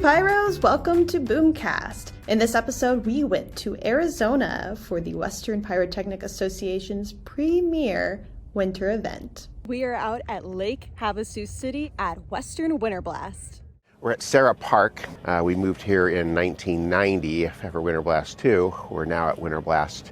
Pyros, welcome to BoomCast. In this episode, we went to Arizona for the Western Pyrotechnic Association's premier winter event. We are out at Lake Havasu City at Western WinterBlast. We're at Sarah Park. We moved here in 1990 for WinterBlast 2. We're now at WinterBlast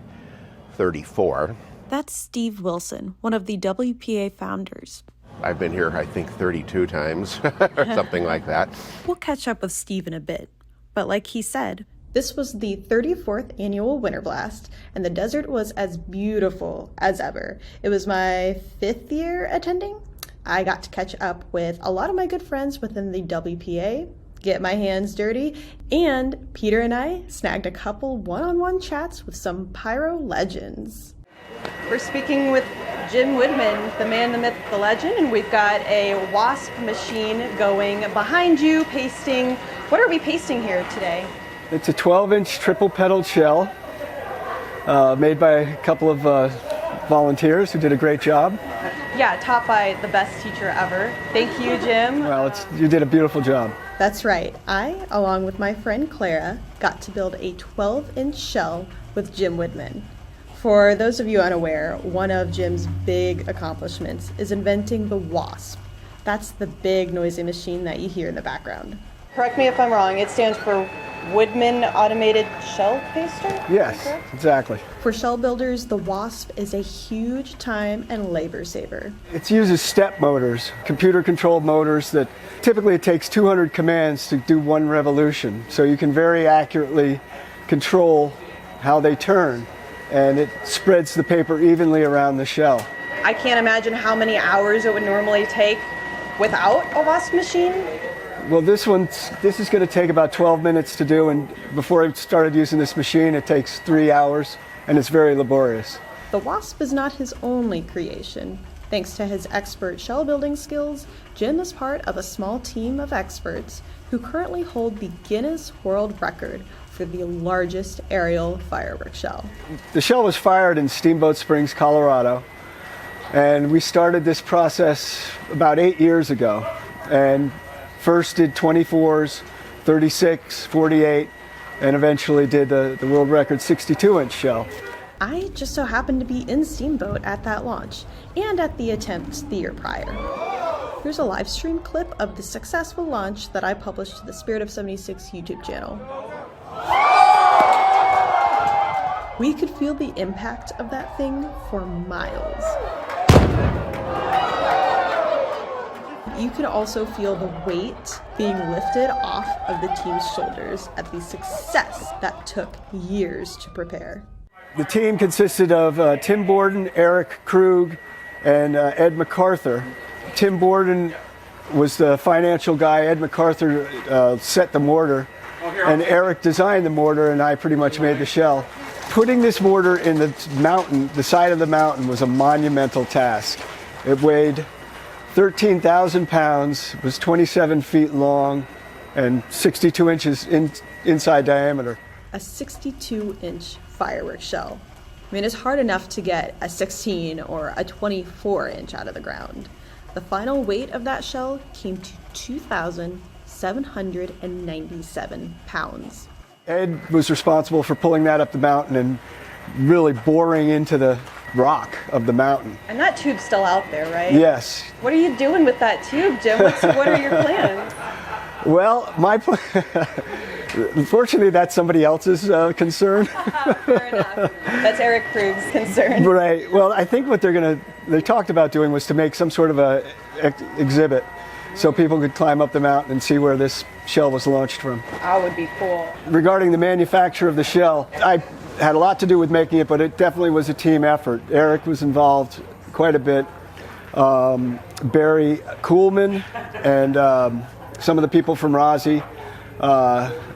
34. That's Steve Wilson, one of the WPA founders. I've been here, I think, 32 times or something like that. We'll catch up with Steve in a bit. But like he said, this was the 34th annual WinterBlast, and the desert was as beautiful as ever. It was my 5th year attending. I got to catch up with a lot of my good friends within the WPA, get my hands dirty, and Peter and I snagged a couple one-on-one chats with some pyro legends. We're speaking with Jim Widmann, the man, the myth, the legend, and we've got a wasp machine going behind you, pasting. What are we pasting here today? It's a 12-inch triple-pedaled shell made by a couple of volunteers who did a great job. Yeah, taught by the best teacher ever. Thank you, Jim. Well, you did a beautiful job. That's right. I, along with my friend Clara, got to build a 12-inch shell with Jim Widmann. For those of you unaware, one of Jim's big accomplishments is inventing the Wasp. That's the big noisy machine that you hear in the background. Correct me if I'm wrong, it stands for Whitman Automated Shell Paster? Yes, exactly. For shell builders, the Wasp is a huge time and labor saver. It uses step motors, computer-controlled motors that typically it takes 200 commands to do one revolution. So you can very accurately control how they turn, and it spreads the paper evenly around the shell. I can't imagine how many hours it would normally take without a Wasp machine. Well, this is going to take about 12 minutes to do, and before I started using this machine, it takes 3 hours, and it's very laborious. The Wasp is not his only creation. Thanks to his expert shell building skills, Jim is part of a small team of experts who currently hold the Guinness World Record for the largest aerial firework shell. The shell was fired in Steamboat Springs, Colorado, and we started this process about 8 years ago. And first did 24s, 36, 48, and eventually did the world record 62-inch shell. I just so happened to be in Steamboat at that launch, and at the attempt the year prior. Here's a live stream clip of the successful launch that I published to the Spirit of 76 YouTube channel. We could feel the impact of that thing for miles. You could also feel the weight being lifted off of the team's shoulders at the success that took years to prepare. The team consisted of Tim Borden, Eric Krug, and Ed MacArthur. Tim Borden was the financial guy. Ed MacArthur set the mortar, and Eric designed the mortar, and I pretty much made the shell. Putting this mortar in the mountain, the side of the mountain, was a monumental task. It weighed 13,000 pounds, was 27 feet long, and 62 inches inside diameter. A 62-inch firework shell. I mean, it's hard enough to get a 16 or a 24-inch out of the ground. The final weight of that shell came to 2,797 pounds. Ed was responsible for pulling that up the mountain and really boring into the rock of the mountain. And that tube's still out there, right? Yes. What are you doing with that tube, Jim? What are your plans? Well, unfortunately, that's somebody else's concern. Fair enough. That's Eric Krug's concern. Right. Well, I think what they talked about doing was to make some sort of a exhibit so people could climb up the mountain and see where this shell was launched from. That would be cool. Regarding the manufacture of the shell, I had a lot to do with making it, but it definitely was a team effort. Eric was involved quite a bit. Barry Kuhlman and some of the people from Rossi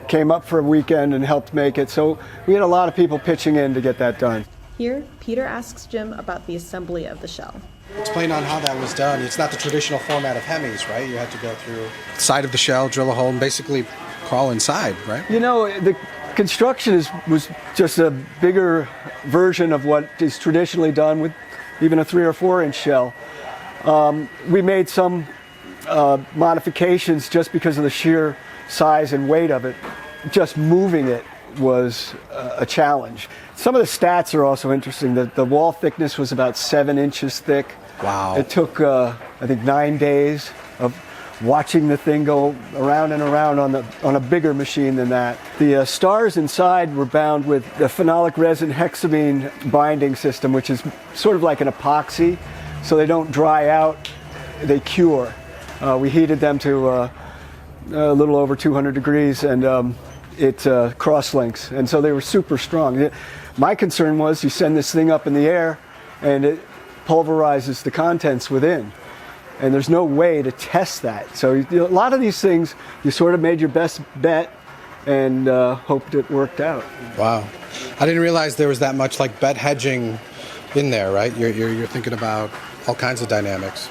came up for a weekend and helped make it. So we had a lot of people pitching in to get that done. Here, Peter asks Jim about the assembly of the shell. Explain on how that was done. It's not the traditional format of Hemis, right? You had to go through the side of the shell, drill a hole, and basically crawl inside, right? You know, the construction was just a bigger version of what is traditionally done with even a 3 or 4 inch shell. We made some modifications just because of the sheer size and weight of it, just moving it was a challenge. Some of the stats are also interesting. The wall thickness was about 7 inches thick. Wow. It took, I think, 9 days of watching the thing go around and around on a bigger machine than that. The stars inside were bound with the phenolic resin hexamine binding system, which is sort of like an epoxy, so they don't dry out, they cure. We heated them to a little over 200 degrees, and it cross-links, and so they were super strong. My concern was you send this thing up in the air, and it pulverizes the contents within. And there's no way to test that. So a lot of these things, you sort of made your best bet and hoped it worked out. Wow. I didn't realize there was that much like bed hedging in there, right? You're thinking about all kinds of dynamics.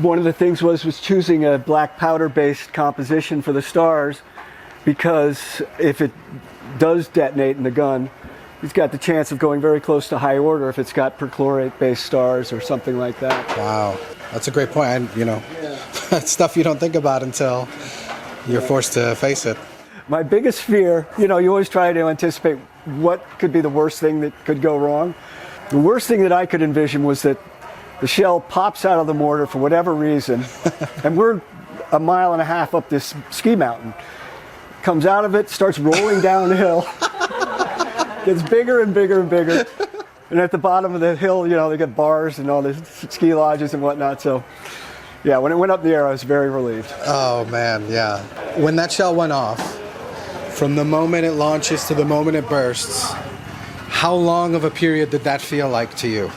One of the things was choosing a black powder-based composition for the stars, because if it does detonate in the gun, it's got the chance of going very close to high order if it's got perchlorate-based stars or something like that. Wow. That's a great point. And, that's stuff you don't think about until you're forced to face it. My biggest fear, you always try to anticipate what could be the worst thing that could go wrong. The worst thing that I could envision was that the shell pops out of the mortar for whatever reason, and we're 1.5 miles up this ski mountain. Comes out of it, starts rolling downhill, gets bigger and bigger and bigger. And at the bottom of the hill, they got bars and all the ski lodges and whatnot. So, yeah, when it went up in the air, I was very relieved. Oh, man, yeah. When that shell went off, from the moment it launches to the moment it bursts, how long of a period did that feel like to you,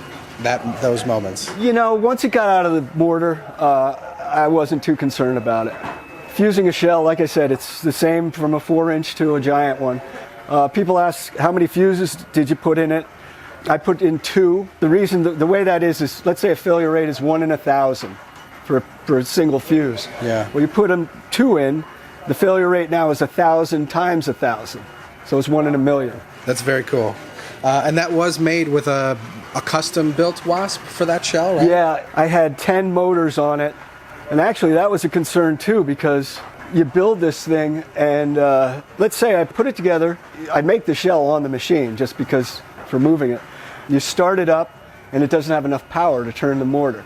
those moments? Once it got out of the mortar, I wasn't too concerned about it. Fusing a shell, like I said, it's the same from a 4-inch to a giant one. People ask, how many fuses did you put in it? I put in 2. The reason, the way that is let's say a failure rate is 1 in 1,000 for a single fuse. Yeah. Well, you put 2 in, the failure rate now is 1,000 times 1,000. So it's 1 in 1,000,000. That's very cool. And that was made with a custom-built wasp for that shell, right? Yeah, I had 10 motors on it. And actually, that was a concern, too, because you build this thing, and let's say I put it together. I make the shell on the machine just because for moving it. You start it up, and it doesn't have enough power to turn the mortar.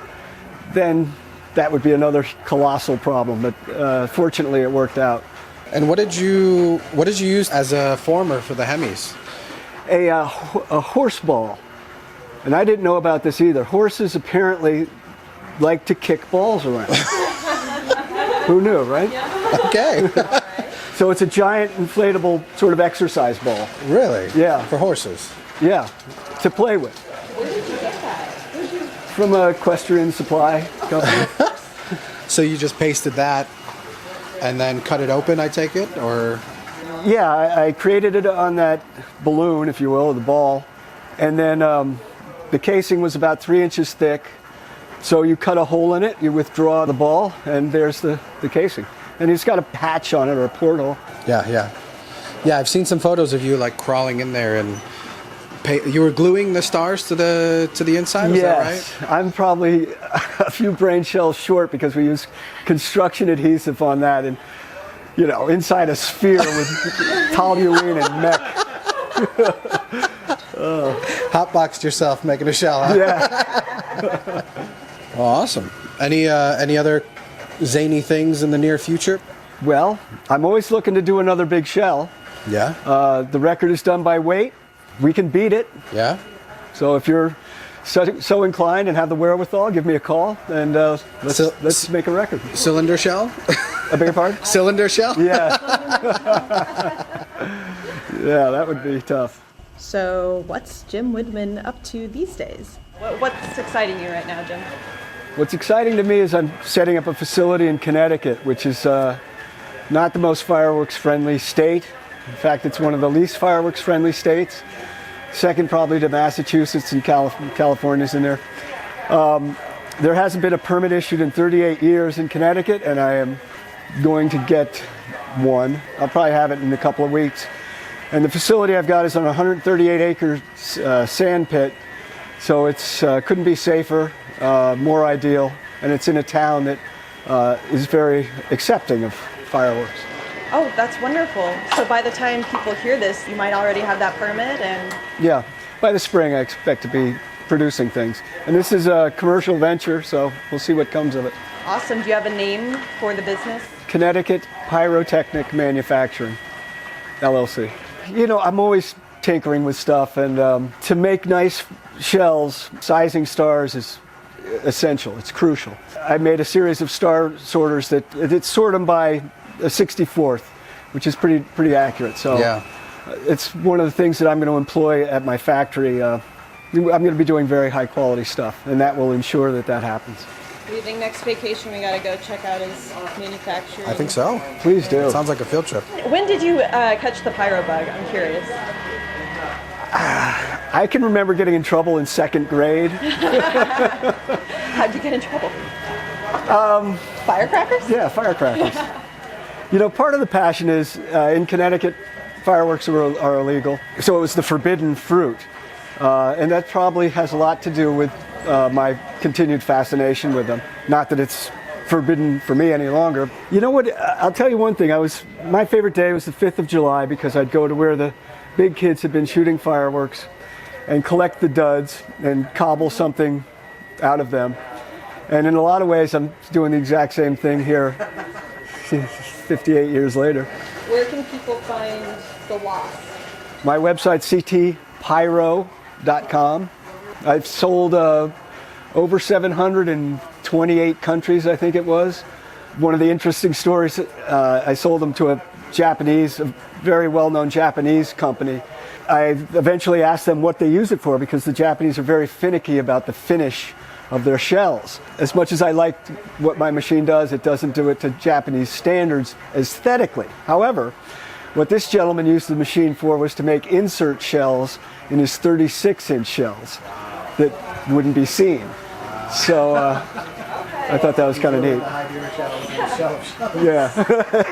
Then that would be another colossal problem, but fortunately it worked out. And what did you use as a former for the Hemis? A horse ball. And I didn't know about this either. Horses apparently like to kick balls around. Who knew, right? Okay. So it's a giant inflatable sort of exercise ball. Really? Yeah. For horses? Yeah, to play with. Where did you get that? From a equestrian supply company. So you just pasted that and then cut it open, I take it? Or? Yeah, I created it on that balloon, if you will, the ball. And then the casing was about 3 inches thick. So you cut a hole in it, you withdraw the ball, and there's the casing. And it's got a hatch on it or a porthole. Yeah. Yeah, I've seen some photos of you like crawling in there, and you were gluing the stars to the inside. Is that right? Yes, I'm probably a few brain shells short because we use construction adhesive on that, and inside a sphere with toluene and mech. Hotboxed yourself making a shell, huh? Yeah. Oh, awesome. Any other zany things in the near future? Well, I'm always looking to do another big shell. Yeah. The record is done by weight. We can beat it. Yeah. So if you're so inclined and have the wherewithal, give me a call, and let's make a record. Cylinder shell? I beg your pardon? Cylinder shell? Yeah. Yeah, that would be tough. So what's Jim Widmann up to these days? What's exciting you right now, Jim? What's exciting to me is I'm setting up a facility in Connecticut, which is not the most fireworks-friendly state. In fact, it's one of the least fireworks-friendly states. Second probably to Massachusetts, and California's in there. There hasn't been a permit issued in 38 years in Connecticut, and I am going to get one. I'll probably have it in a couple of weeks. And the facility I've got is on a 138-acre sand pit, so it's couldn't be safer, more ideal, and it's in a town that is very accepting of fireworks. Oh, that's wonderful. So by the time people hear this, you might already have that permit and... Yeah, by the spring I expect to be producing things. And this is a commercial venture, so we'll see what comes of it. Awesome. Do you have a name for the business? Connecticut Pyrotechnic Manufacturing, LLC. You know, I'm always tinkering with stuff, and to make nice shells, sizing stars is essential. It's crucial. I made a series of star sorters that sort them by a 64th, which is pretty accurate. So yeah. It's one of the things that I'm going to employ at my factory. I'm going to be doing very high quality stuff, and that will ensure that happens. Do you think next vacation we got to go check out his manufacturing? I think so. Please do. It sounds like a field trip. When did you catch the pyro bug? I'm curious. I can remember getting in trouble in second grade. How'd you get in trouble? Firecrackers? Yeah, firecrackers. You know, part of the passion is in Connecticut, fireworks are illegal. So it was the forbidden fruit. And that probably has a lot to do with my continued fascination with them. Not that it's forbidden for me any longer. You know what? I'll tell you one thing. My favorite day was the 5th of July because I'd go to where the big kids had been shooting fireworks and collect the duds and cobble something out of them. And in a lot of ways, I'm doing the exact same thing here 58 years later. Where can people find the loss? My website's ctpyro.com. I've sold over 728 countries, I think it was. One of the interesting stories, I sold them to a very well-known Japanese company. I eventually asked them what they use it for because the Japanese are very finicky about the finish of their shells. As much as I liked what my machine does, it doesn't do it to Japanese standards aesthetically. However, what this gentleman used the machine for was to make insert shells in his 36-inch shells that wouldn't be seen. So I thought that was kind of neat. Yeah,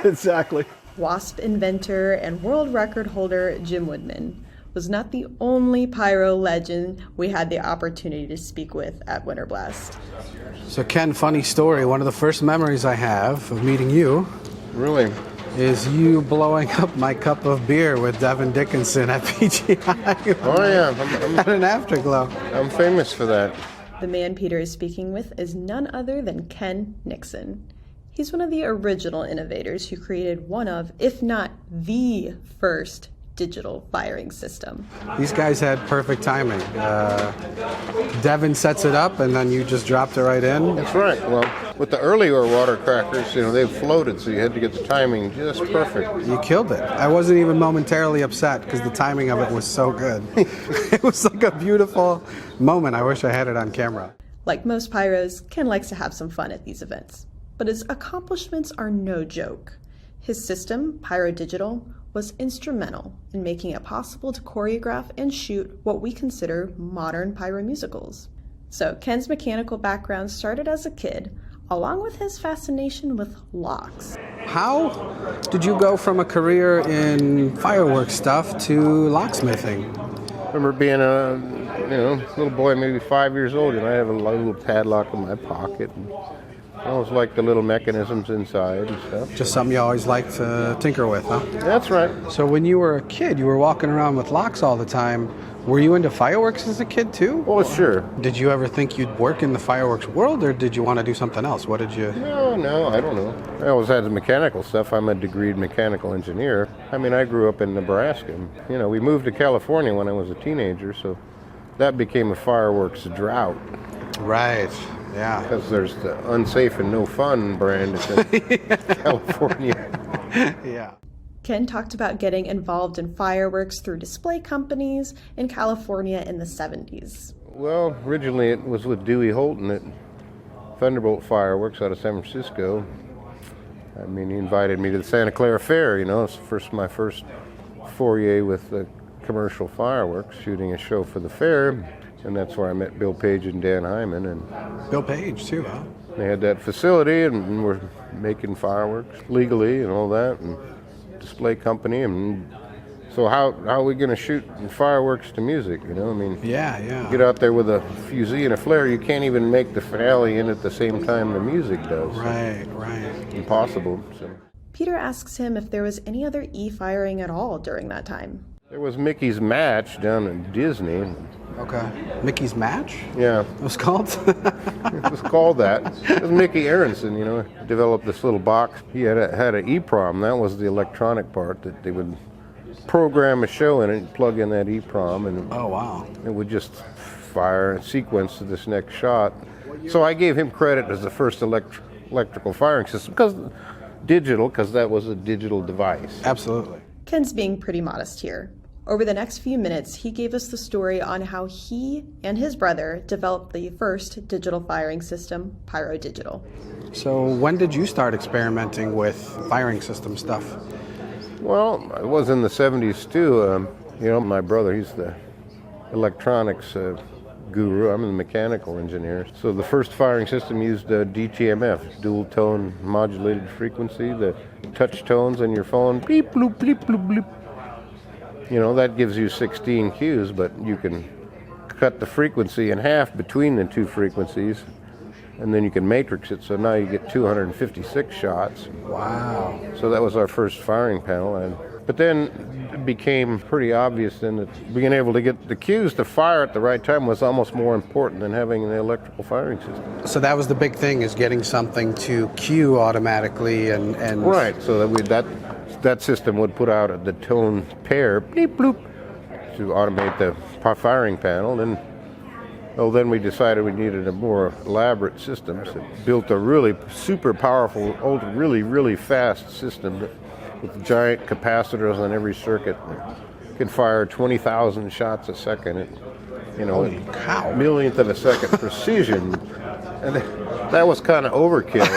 exactly. WASP inventor and world record holder Jim Widmann was not the only pyro legend we had the opportunity to speak with at WinterBlast. So Ken, funny story, one of the first memories I have of meeting you Really? is you blowing up my cup of beer with Devin Dickinson at PGI. Oh yeah, At an afterglow. I'm famous for that. The man Peter is speaking with is none other than Ken Nixon. He's one of the original innovators who created one of, if not the first, digital firing system. These guys had perfect timing. Devin sets it up and then you just dropped it right in. That's right. Well, with the earlier water crackers, they floated, so you had to get the timing just perfect. You killed it. I wasn't even momentarily upset because the timing of it was so good. It was like a beautiful moment. I wish I had it on camera. Like most pyros, Ken likes to have some fun at these events, but his accomplishments are no joke. His system, PyroDigital, was instrumental in making it possible to choreograph and shoot what we consider modern pyro musicals. So Ken's mechanical background started as a kid, along with his fascination with locks. How did you go from a career in fireworks stuff to locksmithing? I remember being a little boy, maybe 5 years old, and I have a little padlock in my pocket. And I always like the little mechanisms inside and stuff. Just something you always liked to tinker with, huh? That's right. So when you were a kid, you were walking around with locks all the time. Were you into fireworks as a kid too? Well, sure. Did you ever think you'd work in the fireworks world, or did you want to do something else? What did you... No, I don't know. I always had the mechanical stuff. I'm a degreed mechanical engineer. I grew up in Nebraska. We moved to California when I was a teenager, so that became a fireworks drought. Right. Yeah. Because there's the unsafe and no fun brand in California. Yeah. Ken talked about getting involved in fireworks through display companies in California in the 70s. Well, originally it was with Dewey Holton at Thunderbolt Fireworks out of San Francisco. He invited me to the Santa Clara Fair, It's my first foray with the commercial fireworks, shooting a show for the fair. And that's where I met Bill Page and Dan Hyman. And Bill Page, too, huh? They had that facility, and we're making fireworks legally and all that, and display company. And so how are we going to shoot fireworks to music, Yeah. Get out there with a fusee and a flare, you can't even make the finale in at the same time the music does. Right. Impossible. So. Peter asks him if there was any other e-firing at all during that time. There was Mickey's Match down in Disney. Okay. Mickey's Match? Yeah. It was called? It was called that. It was Mickey Aronson, developed this little box. He had an EEPROM. That was the electronic part that they would program a show in it, and plug in that EEPROM, and Oh, wow. it would just fire a sequence to this next shot. So I gave him credit as the first electrical firing system, because that was a digital device. Absolutely. Ken's being pretty modest here. Over the next few minutes, he gave us the story on how he and his brother developed the first digital firing system, PyroDigital. So when did you start experimenting with firing system stuff? Well, it was in the 70s too. My brother, he's the electronics guru. I'm the mechanical engineer. So the first firing system used DTMF, dual tone modulated frequency, the touch tones on your phone, bleep, bloop, bleep, bloop, bleep. That gives you 16 cues, but you can cut the frequency in half between the two frequencies, and then you can matrix it, so now you get 256 shots. Wow. So that was our first firing panel. But then it became pretty obvious then that being able to get the cues to fire at the right time was almost more important than having the electrical firing system. So that was the big thing, is getting something to cue automatically and Right, so that system would put out the tone pair, bleep bloop, to automate the firing panel. And then we decided we needed a more elaborate system. So built a really super powerful, really, really fast system with giant capacitors on every circuit. It could fire 20,000 shots a second. Holy cow. Millionth of a second precision. And that was kind of overkill.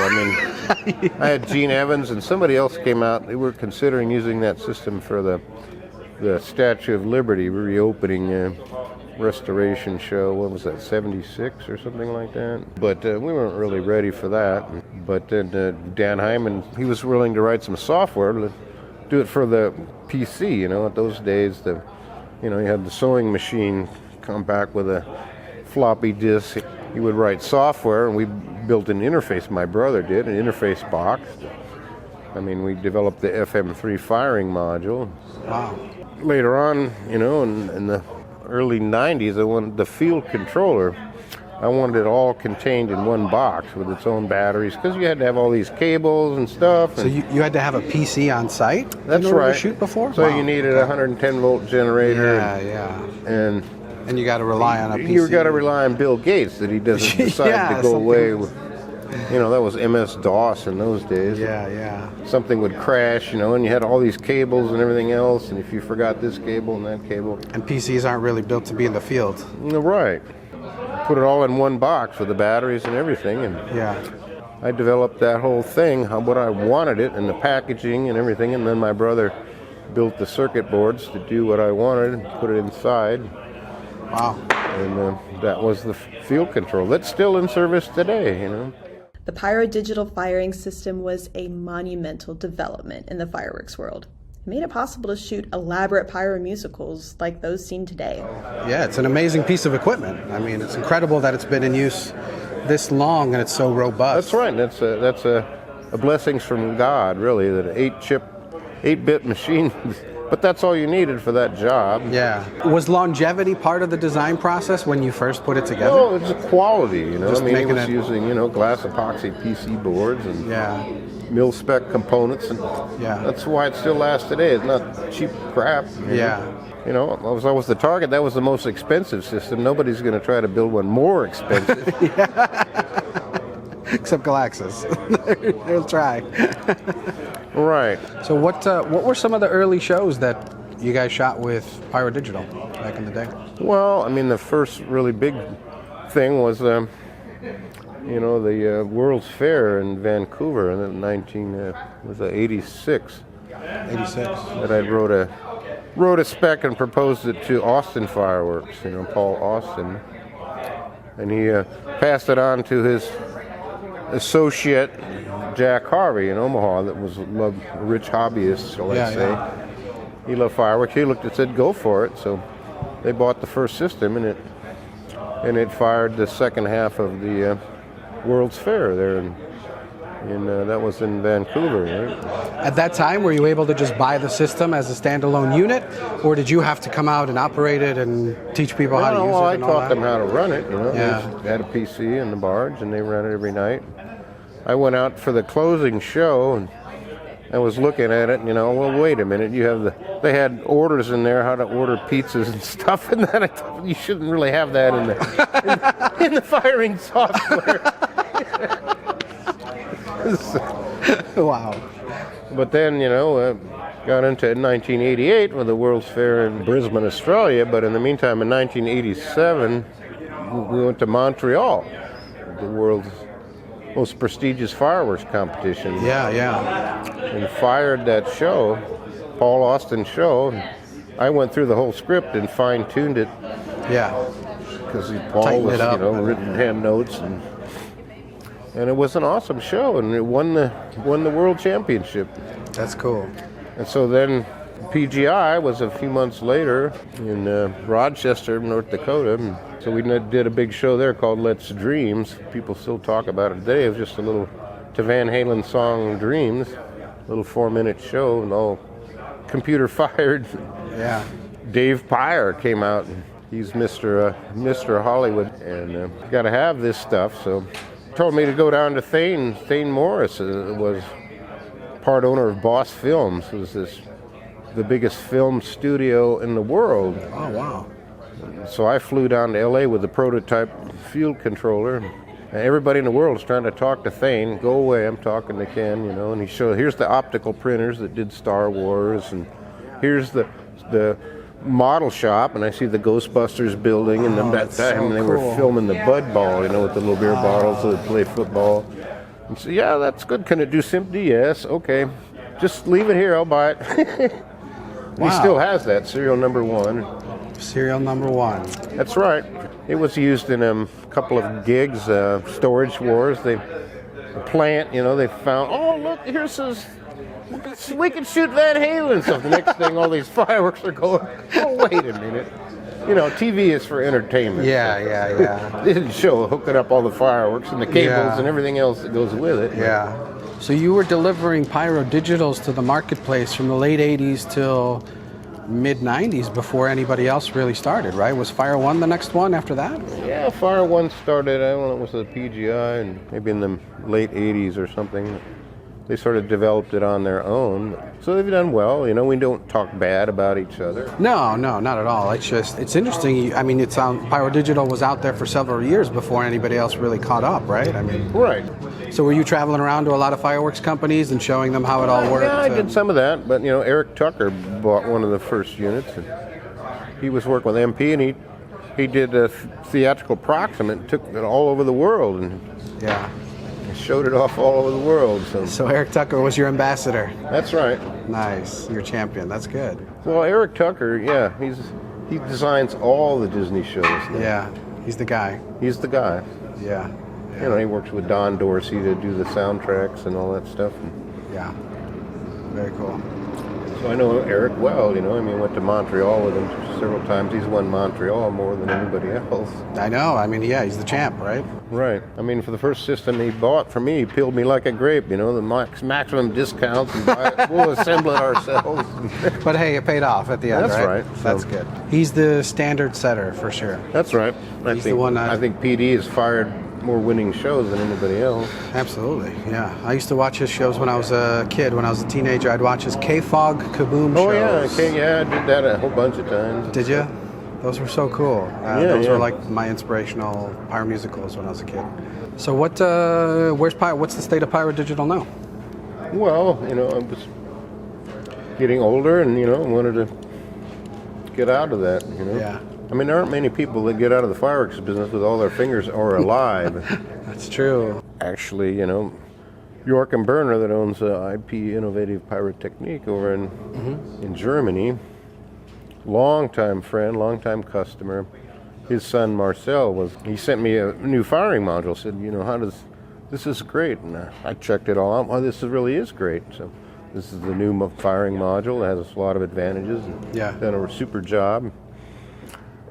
I had Gene Evans and somebody else came out. They were considering using that system for the Statue of Liberty reopening restoration show. What was that, 76 or something like that? But we weren't really ready for that. But then Dan Hyman, he was willing to write some software to do it for the PC. At those days, you had the sewing machine come back with a floppy disk. He would write software, and we built an interface. My brother did, an interface box. We developed the FM3 firing module. Wow. Later on, in the early 90s, I wanted the field controller. I wanted it all contained in one box with its own batteries, because you had to have all these cables and stuff. So you had to have a PC on site That's in order right. to shoot before? So Wow. you needed a 110-volt generator. Yeah. And you got to rely on a PC. You got to rely on Bill Gates that he doesn't decide to go away with. That was MS-DOS in those days. Yeah. Something would crash, and you had all these cables and everything else, and if you forgot this cable and that cable. And PCs aren't really built to be in the field. Right. Put it all in one box with the batteries and everything, and I developed that whole thing, what I wanted it, and the packaging and everything, and then my brother built the circuit boards to do what I wanted and put it inside. Wow. And that was the field control. That's still in service today, The PyroDigital firing system was a monumental development in the fireworks world. It made it possible to shoot elaborate pyro musicals like those seen today. Yeah, it's an amazing piece of equipment. It's incredible that it's been in use this long and it's so robust. That's right. That's a blessings from God, really, that an 8-bit machine. But that's all you needed for that job. Yeah. Was longevity part of the design process when you first put it together? Oh, it's a quality, Just He making was it... using, glass epoxy PC boards and mil-spec components, and that's why it still lasts today. It's not cheap crap. That was always the target. That was the most expensive system. Nobody's going to try to build one more expensive. Except Galaxis. They'll try. Right. So what were some of the early shows that you guys shot with PyroDigital back in the day? Well, the first really big thing was, the World's Fair in Vancouver in 86. 86. That I wrote a spec and proposed it to Austin Fireworks, Paul Austin. And he passed it on to his associate, Jack Harvey in Omaha, that was a rich hobbyist, shall I say. He loved fireworks. He looked and said, go for it. So they bought the first system, and it fired the second half of the World's Fair there in And that was in Vancouver, right? At that time, were you able to just buy the system as a standalone unit, or did you have to come out and operate it and teach people how to use it? I and all taught that? them how to run it. Yeah. They had a PC in the barge, and they ran it every night. I went out for the closing show, and I was looking at it, well, wait a minute, they had orders in there, how to order pizzas and stuff, and then I thought, you shouldn't really have that in the firing software. Wow. But then, got into it in 1988 with the World's Fair in Brisbane, Australia, but in the meantime, in 1987, we went to Montreal, the world's most prestigious fireworks competition. Yeah. And fired that show, Paul Austin show. I went through the whole script and fine-tuned it. Yeah. Because Paul Tighten was, it up. written hand notes, and it was an awesome show, and it won the world championship. That's cool. And so then PGI was a few months later in Rochester, North Dakota. And so we did a big show there called Let's Dreams. People still talk about it today. It was just a little to Van Halen song Dreams, a little 4-minute show, and all computer fired. Yeah. Dave Pyro came out, and he's Mr. Hollywood, and got to have this stuff. So told me to go down to Thane. Thane Morris was part owner of Boss Films. It was the biggest film studio in the world. Oh, wow. So I flew down to LA with the prototype field controller. And everybody in the world is trying to talk to Thane. Go away, I'm talking to Ken, and he showed, here's the optical printers that did Star Wars, and here's the model shop, and I see the Ghostbusters building, and that time they were filming the Bud Ball, with the little beer bottles so they play football. And so, yeah, that's good. Can it do SIMD? Yes. Okay. Just leave it here. I'll buy it. He still has that, serial number 1. Serial number 1. That's right. It was used in a couple of gigs, Storage Wars. The plant, they found, oh, look, here says, we can shoot Van Halen. So the next thing, all these fireworks are going, oh, wait a minute. TV is for entertainment. Yeah. They didn't show hooking up all the fireworks and the cables and everything else that goes with it. Yeah. So you were delivering PyroDigitals to the marketplace from the late 80s till mid-90s before anybody else really started, right? Was Fire 1 the next one after that? Yeah, Fire 1 started, I don't know, it was the PGI, and maybe in the late 80s or something. They sort of developed it on their own. So they've done well. We don't talk bad about each other. No, not at all. It's interesting. PyroDigital was out there for several years before anybody else really caught up, right? Right. So were you traveling around to a lot of fireworks companies and showing them how it all worked? Yeah, I did some of that. But, Eric Tucker bought one of the first units. And he was working with MP, and he did a theatrical proximate, took it all over the world. And yeah. Showed it off all over the world. So Eric Tucker was your ambassador. That's right. Nice. Your champion. That's good. Well, Eric Tucker, yeah, he designs all the Disney shows now. Yeah, he's the guy. He's the guy. Yeah. He works with Don Dorsey to do the soundtracks and all that stuff. Yeah. Very cool. So I know Eric well, went to Montreal with him several times. He's won Montreal more than anybody else. I know. He's the champ, right? Right. For the first system he bought for me, he peeled me like a grape, the maximum discounts, and we'll assemble it ourselves. But hey, it paid off at the end, That's right? right. That's good. He's the standard setter for sure. That's right. I think PD has fired more winning shows than anybody else. Absolutely, yeah. I used to watch his shows when I was a kid. When I was a teenager, I'd watch his K-Fog Kaboom shows. I did that a whole bunch of times. Did you? Those were so cool. Those were like my inspirational pyro musicals when I was a kid. So what's the state of PyroDigital now? Well, I was getting older and, wanted to get out of that, Yeah. There aren't many people that get out of the fireworks business with all their fingers are alive. That's true. Actually, Joachim Berner that owns IP Innovative Pyrotechnic over in Germany, long-time friend, long-time customer. His son Marcel he sent me a new firing module, said, this is great. And I checked it all out. Well, this really is great. So this is the new firing module. It has a lot of advantages. Done a super job.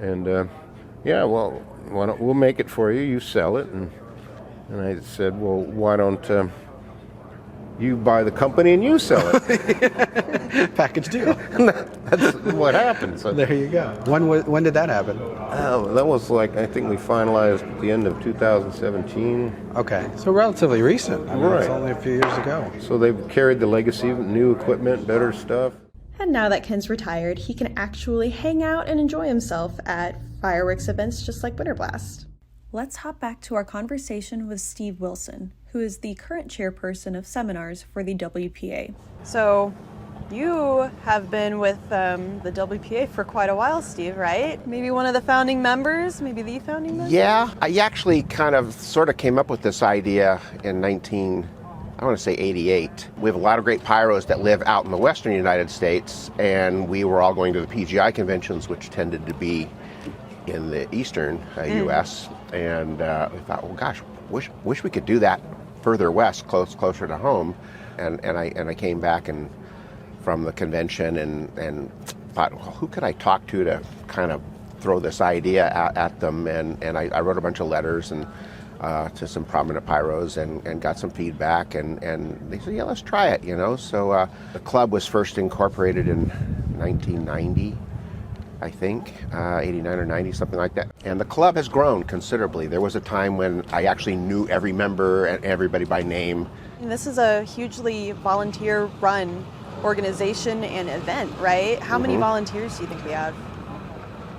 And we'll make it for you. You sell it. And I said, well, why don't You buy the company and you sell it. Package deal. That's what happened. So, There you go. When did that happen? that was like, I think we finalized at the end of 2017. Okay, so relatively recent. I mean, It's Right. only a few years ago. So they've carried the legacy of new equipment, better stuff. And now that Ken's retired, he can actually hang out and enjoy himself at fireworks events just like WinterBlast. Let's hop back to our conversation with Steve Wilson, who is the current chairperson of seminars for the WPA. So, you have been with the WPA for quite a while, Steve, right? Maybe one of the founding members, maybe the founding member? Yeah, I actually sort of came up with this idea in 88. We have a lot of great pyros that live out in the western United States, and we were all going to the PGI conventions, which tended to be in the eastern U.S. And we thought, well, gosh, wish we could do that further west, closer to home. And I came back from the convention and thought, well, who could I talk to kind of throw this idea at them? And I wrote a bunch of letters and to some prominent pyros and got some feedback, and they said, yeah, let's try it, So the club was first incorporated in 1990. I think, 89 or 90, something like that. And the club has grown considerably. There was a time when I actually knew every member and everybody by name. And this is a hugely volunteer-run organization and event, right? How many volunteers do you think we have?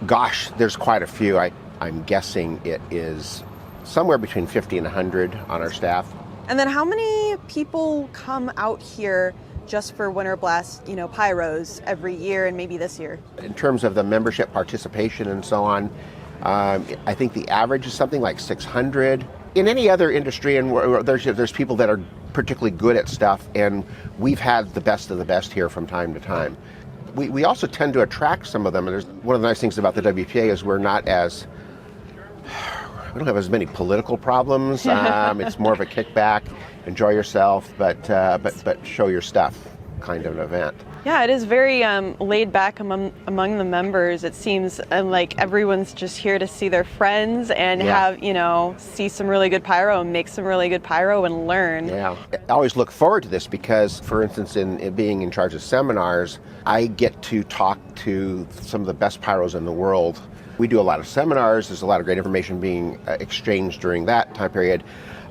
Gosh, there's quite a few. I'm guessing it is somewhere between 50 and 100 on our staff. And then how many people come out here just for WinterBlast, pyros every year and maybe this year? In terms of the membership participation and so on, I think the average is something like 600. In any other industry, and there's people that are particularly good at stuff, and we've had the best of the best here from time to time. We also tend to attract some of them. And one of the nice things about the WPA is we don't have as many political problems. It's more of a kickback, enjoy yourself, but show your stuff kind of an event. Yeah, it is very laid back among the members. It seems like everyone's just here to see their friends and have, see some really good pyro and make some really good pyro and learn. Yeah, I always look forward to this because, for instance, in being in charge of seminars, I get to talk to some of the best pyros in the world. We do a lot of seminars. There's a lot of great information being exchanged during that time period.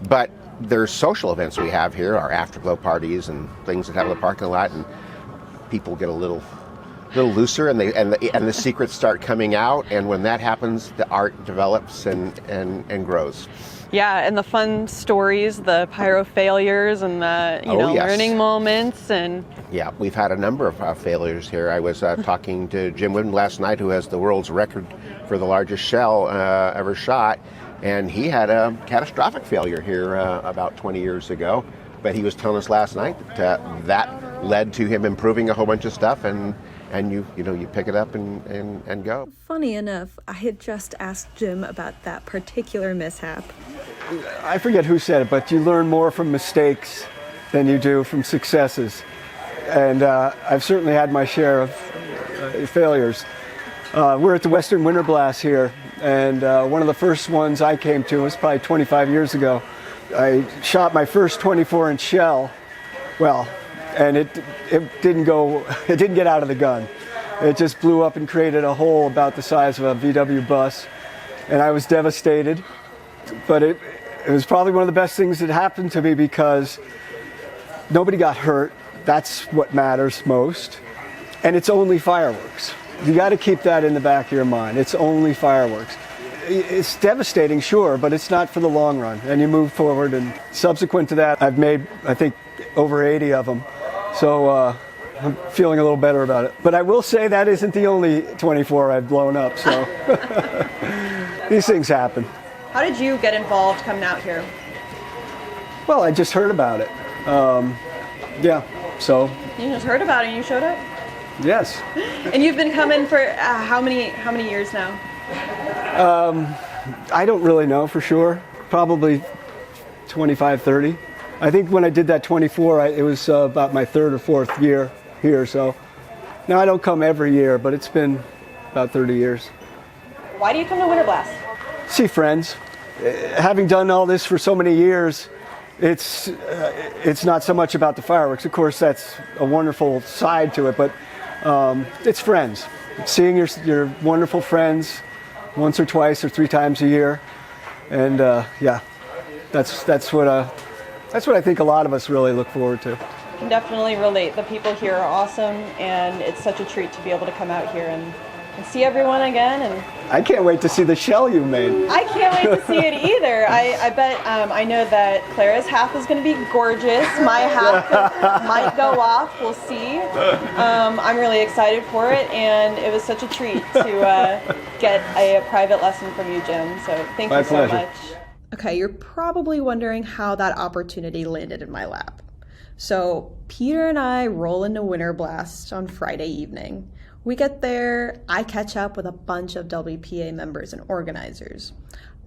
But there's social events we have here, our afterglow parties and things that have in the parking lot, and people get a little looser, and the secrets start coming out. And when that happens, the art develops and grows. Yeah, and the fun stories, the pyro failures, and the learning moments, and yeah, we've had a number of failures here. I was talking to Jim Widmann last night, who has the world's record for the largest shell ever shot, and he had a catastrophic failure here about 20 years ago. But he was telling us last night that that led to him improving a whole bunch of stuff, and you pick it up and go. Funny enough, I had just asked Jim about that particular mishap. I forget who said it, but you learn more from mistakes than you do from successes. And I've certainly had my share of failures. We're at the Western WinterBlast here, and one of the first ones I came to was probably 25 years ago. I shot my first 24-inch shell, and it didn't get out of the gun. It just blew up and created a hole about the size of a VW bus, and I was devastated. But it was probably one of the best things that happened to me because nobody got hurt. That's what matters most. And it's only fireworks. You got to keep that in the back of your mind. It's only fireworks. It's devastating, sure, but it's not for the long run. And you move forward, and subsequent to that, I've made, I think, over 80 of them. So I'm feeling a little better about it. But I will say that isn't the only 24 I've blown up, so these things happen. How did you get involved coming out here? Well, I just heard about it. So. You just heard about it and you showed up? Yes. And you've been coming for how many years now? I don't really know for sure. Probably 25, 30. I think when I did that 24, it was about my third or fourth year here. So now I don't come every year, but it's been about 30 years. Why do you come to WinterBlast? See friends. Having done all this for so many years, it's not so much about the fireworks. Of course, that's a wonderful side to it, but it's friends. Seeing your wonderful friends once or twice or 3 times a year, and that's what I think a lot of us really look forward to. I can definitely relate. The people here are awesome, and it's such a treat to be able to come out here and see everyone again. And I can't wait to see the shell you made. I can't wait to see it either. I bet I know that Clara's half is going to be gorgeous. My half might go off. We'll see. I'm really excited for it, and it was such a treat to get a private lesson from you, Jim. So thank you so much. Okay, you're probably wondering how that opportunity landed in my lap. So Peter and I roll into WinterBlast on Friday evening. We get there, I catch up with a bunch of WPA members and organizers.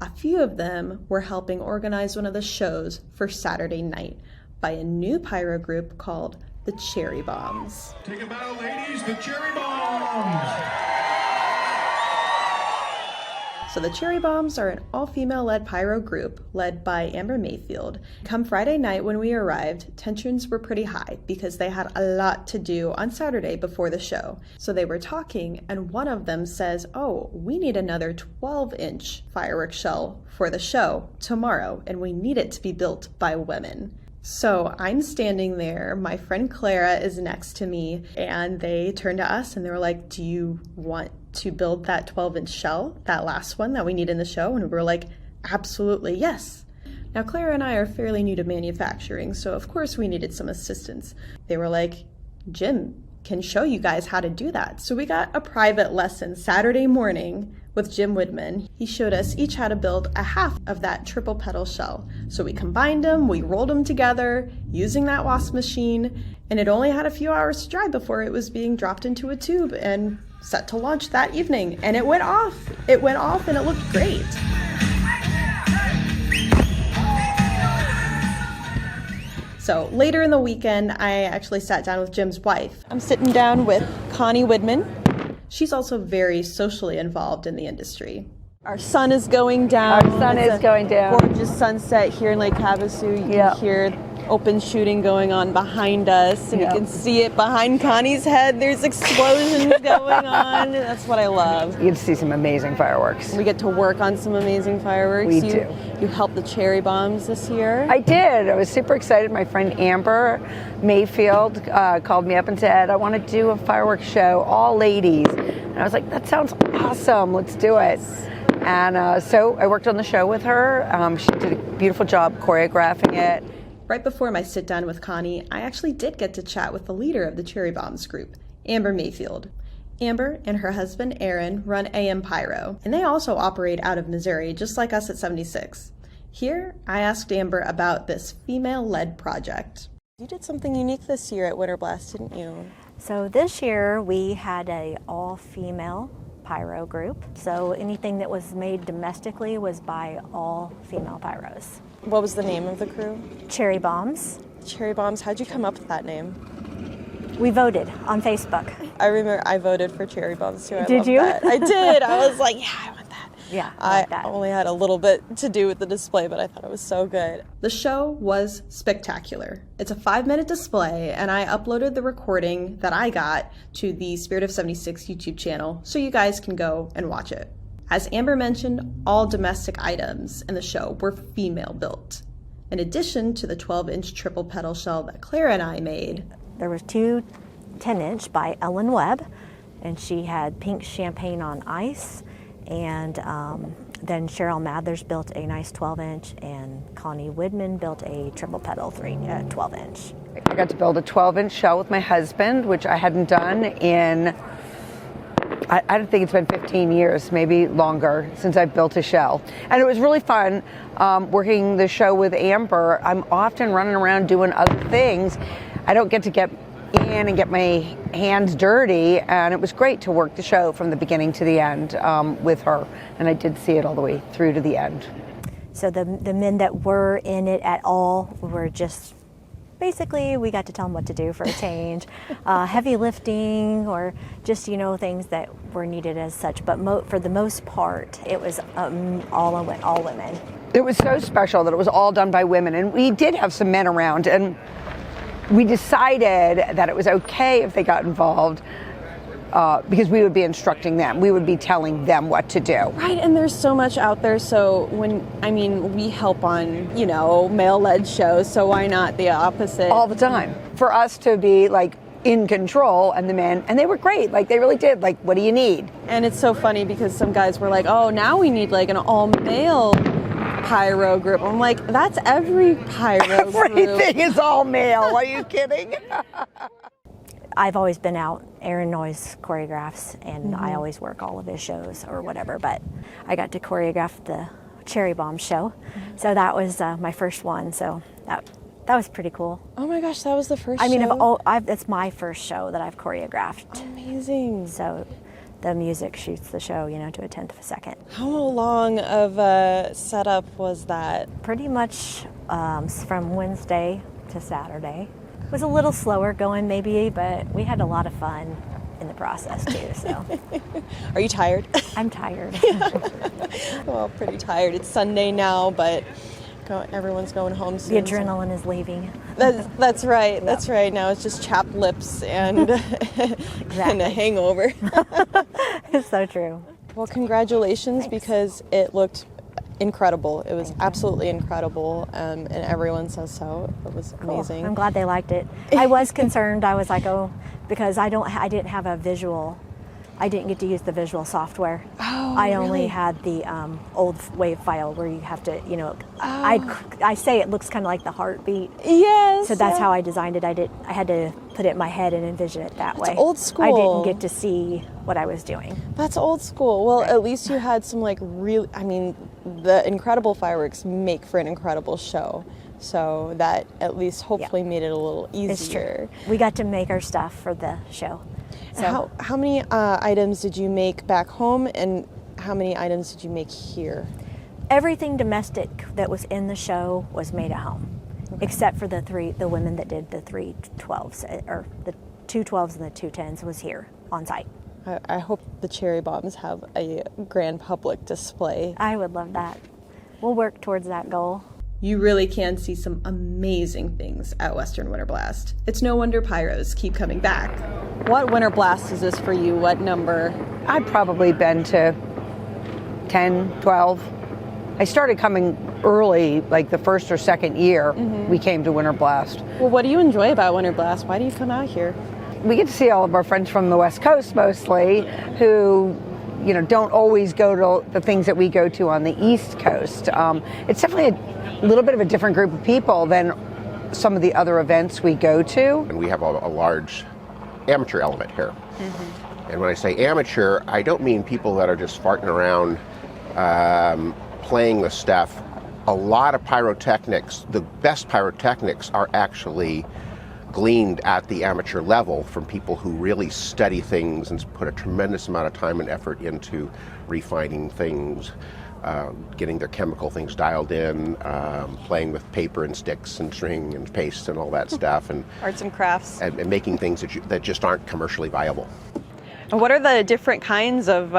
A few of them were helping organize one of the shows for Saturday night by a new pyro group called the Cherry Bombs. Take a bow, ladies, the Cherry Bombs! So the Cherry Bombs are an all-female-led pyro group led by Amber Mayfield. Come Friday night when we arrived, tensions were pretty high because they had a lot to do on Saturday before the show. So they were talking, and one of them says, "Oh, we need another 12-inch fireworks shell for the show tomorrow, and we need it to be built by women." So I'm standing there, my friend Clara is next to me, and they turned to us and they were like, "Do you want to build that 12-inch shell, that last one that we need in the show?" And we were like, "Absolutely, yes." Now, Clara and I are fairly new to manufacturing, so of course we needed some assistance. They were like, "Jim can show you guys how to do that." So we got a private lesson Saturday morning with Jim Widmann. He showed us each how to build a half of that triple petal shell. So we combined them, we rolled them together using that wasp machine, and it only had a few hours to dry before it was being dropped into a tube and set to launch that evening. And it went off. It went off and it looked great. So later in the weekend, I actually sat down with Jim's wife. I'm sitting down with Connie Widmann. She's also very socially involved in the industry. Our sun is going down. Our sun is going down. Gorgeous sunset here in Lake Havasu. You can hear open shooting going on behind us, and you can see it behind Connie's head. There's explosions going on. That's what I love. You get to see some amazing fireworks. We get to work on some amazing fireworks. We do. You helped the Cherry Bombs this year. I did. I was super excited. My friend Amber Mayfield called me up and said, "I want to do a fireworks show, all ladies." And I was like, "That sounds awesome. Let's do it." And so I worked on the show with her. She did a beautiful job choreographing it. Right before my sit down with Connie, I actually did get to chat with the leader of the Cherry Bombs group, Amber Mayfield. Amber and her husband Aaron run AM Pyro, and they also operate out of Missouri, just like us at 76. Here, I asked Amber about this female-led project. You did something unique this year at WinterBlast, didn't you? So this year we had a all-female pyro group. So anything that was made domestically was by all female pyros. What was the name of the crew? Cherry Bombs. Cherry Bombs. How'd you come up with that name? We voted on Facebook. I remember I voted for Cherry Bombs too. Did you? That. I did. I was like, yeah, I want that. Yeah, I only had a little bit to do with the display, but I thought it was so good. The show was spectacular. It's a 5-minute display, and I uploaded the recording that I got to the Spirit of 76 YouTube channel, so you guys can go and watch it. As Amber mentioned, all domestic items in the show were female built. In addition to the 12-inch triple petal shell that Clara and I made, there were 2 10-inch by Ellen Webb, and she had pink champagne on ice, and then Cheryl Mathers built a nice 12-inch, and Connie Widmann built a triple petal 12-inch. I got to build a 12-inch shell with my husband, which I hadn't done in, I don't think it's been 15 years, maybe longer, since I've built a shell. And it was really fun working the show with Amber. I'm often running around doing other things. I don't get to get in and get my hands dirty, and it was great to work the show from the beginning to the end with her, and I did see it all the way through to the end. So the men that were in it at all were just basically we got to tell them what to do for a change. Heavy lifting or just, things that were needed as such. But for the most part, it was all women. It was so special that it was all done by women. And we did have some men around, and we decided that it was okay if they got involved. Because we would be instructing them. We would be telling them what to do. Right, and there's so much out there. So we help on, male-led shows, so why not the opposite? All the time. For us to be in control, and the men, and they were great. They really did. What do you need? And it's so funny because some guys were like, oh, now we need an all-male pyro group. I'm like, that's every pyro group. Everything is all male. Are you kidding? I've always been out. Aaron always choreographs, and I always work all of his shows or whatever, but I got to choreograph the Cherry Bomb show. So that was my first one, so that was pretty cool. Oh my gosh, that was the first show? It's my first show that I've choreographed. Amazing. So the music shoots the show, to a 10th of a second. How long of a setup was that? Pretty much from Wednesday to Saturday. It was a little slower going maybe, but we had a lot of fun in the process too, so. Are you tired? I'm tired. Well, pretty tired. It's Sunday now, but everyone's going home soon. The adrenaline is leaving. That's right. Yep. That's right. Now it's just chapped lips and, and a hangover. It's so true. Well, congratulations. Thanks. Because it looked incredible. It was absolutely incredible, and everyone says so. It was amazing. I'm glad they liked it. I was concerned. I was like, because I didn't have a visual. I didn't get to use the visual software. Oh, I only really? had the old wave file where you have to, I say it looks kind of like the heartbeat. Yes. So that's how I designed it. I had to put it in my head and envision it that way. It's old school. I didn't get to see what I was doing. That's old school. Well, right. At least you had some the incredible fireworks make for an incredible show. So that at least hopefully made it a little easier. It's true. We got to make our stuff for the show. So how many items did you make back home, and how many items did you make here? Everything domestic that was in the show was made at home, except for the women that did the 3 12s, or the 2 12s and the 2 10s was here on site. I hope the cherry bombs have a grand public display. I would love that. We'll work towards that goal. You really can see some amazing things at Western WinterBlast. It's no wonder pyros keep coming back. What winter blast is this for you? What number? I've probably been to 10, 12. I started coming early, the first or second year we came to Winter Blast. Well, what do you enjoy about Winter Blast? Why do you come out here? We get to see all of our friends from the West Coast mostly, who don't always go to the things that we go to on the East Coast. It's definitely a little bit of a different group of people than some of the other events we go to. And we have a large amateur element here. And when I say amateur, I don't mean people that are just farting around playing with stuff. A lot of pyrotechnics, the best pyrotechnics, are actually gleaned at the amateur level from people who really study things and put a tremendous amount of time and effort into refining things, getting their chemical things dialed in, playing with paper and sticks and string and paste and all that stuff, and arts and crafts, and making things that just aren't commercially viable. And what are the different kinds of,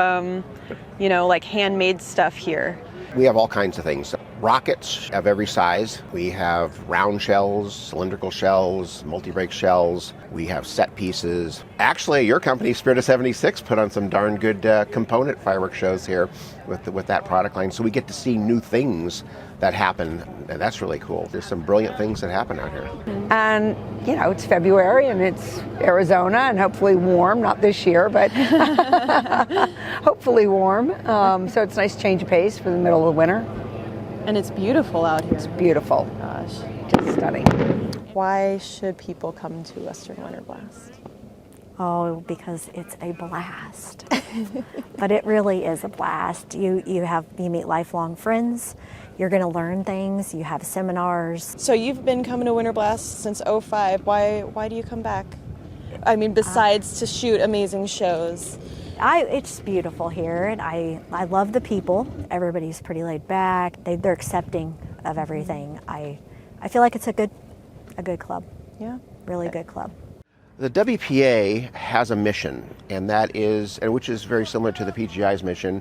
handmade stuff here? We have all kinds of things. Rockets of every size. We have round shells, cylindrical shells, multi-break shells. We have set pieces. Actually, your company, Spirit of 76, put on some darn good component fireworks shows here with that product line. So we get to see new things that happen, and that's really cool. There's some brilliant things that happen out here. And, it's February and it's Arizona and hopefully warm, not this year, but hopefully warm. So it's a nice change of pace for the middle of the winter. And it's beautiful out here. It's beautiful. Gosh. Just stunning. Why should people come to Western WinterBlast? Oh, because it's a blast. But it really is a blast. You meet lifelong friends. You're going to learn things. You have seminars. So you've been coming to WinterBlast since 2005. Why do you come back? I mean, besides to shoot amazing shows. It's beautiful here, and I love the people. Everybody's pretty laid back. They're accepting of everything. I feel like it's a a good club. Yeah. Really good club. The WPA has a mission, and that is, and which is very similar to the PGI's mission,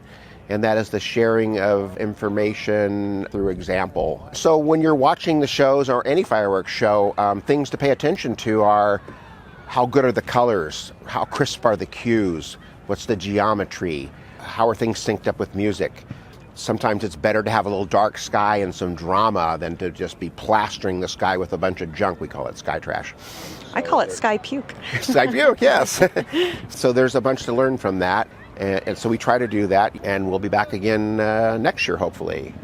and that is the sharing of information through example. So when you're watching the shows or any fireworks show, things to pay attention to are how good are the colors, how crisp are the cues, what's the geometry, how are things synced up with music. Sometimes it's better to have a little dark sky and some drama than to just be plastering the sky with a bunch of junk. We call it sky trash. I call it sky puke. Sky puke, yes. So there's a bunch to learn from that. And so we try to do that, and we'll be back again next year, hopefully,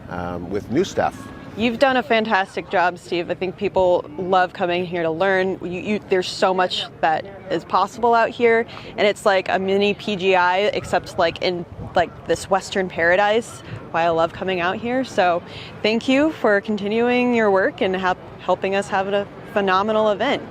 with new stuff. You've done a fantastic job, Steve. I think people love coming here to learn. There's so much that is possible out here, and it's like a mini PGI, except like in like this Western paradise. Why I love coming out here. So thank you for continuing your work and helping us have a phenomenal event.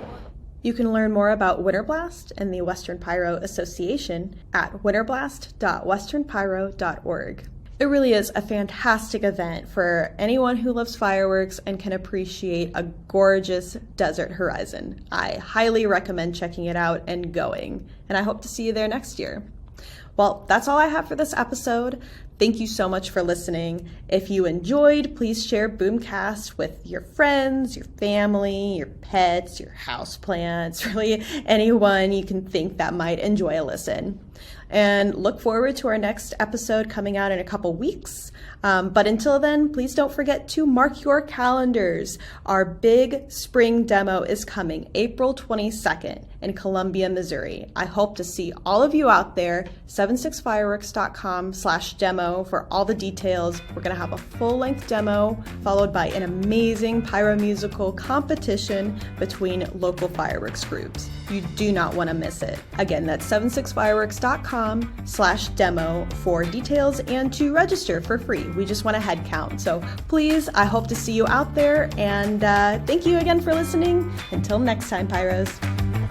You can learn more about WinterBlast and the Western Pyro Association at winterblast.westernpyro.org. It really is a fantastic event for anyone who loves fireworks and can appreciate a gorgeous desert horizon. I highly recommend checking it out and going, and I hope to see you there next year. Well, that's all I have for this episode. Thank you so much for listening. If you enjoyed, please share BoomCast with your friends, your family, your pets, your houseplants, really anyone you can think that might enjoy a listen. And look forward to our next episode coming out in a couple weeks. But until then, please don't forget to mark your calendars. Our big spring demo is coming April 22nd in Columbia, Missouri. I hope to see all of you out there. 76fireworks.com/demo for all the details. We're going to have a full-length demo followed by an amazing pyro musical competition between local fireworks groups. You do not want to miss it. Again, that's 76fireworks.com/demo for details and to register for free. We just want a head count. So please, I hope to see you out there, and thank you again for listening. Until next time, Pyros.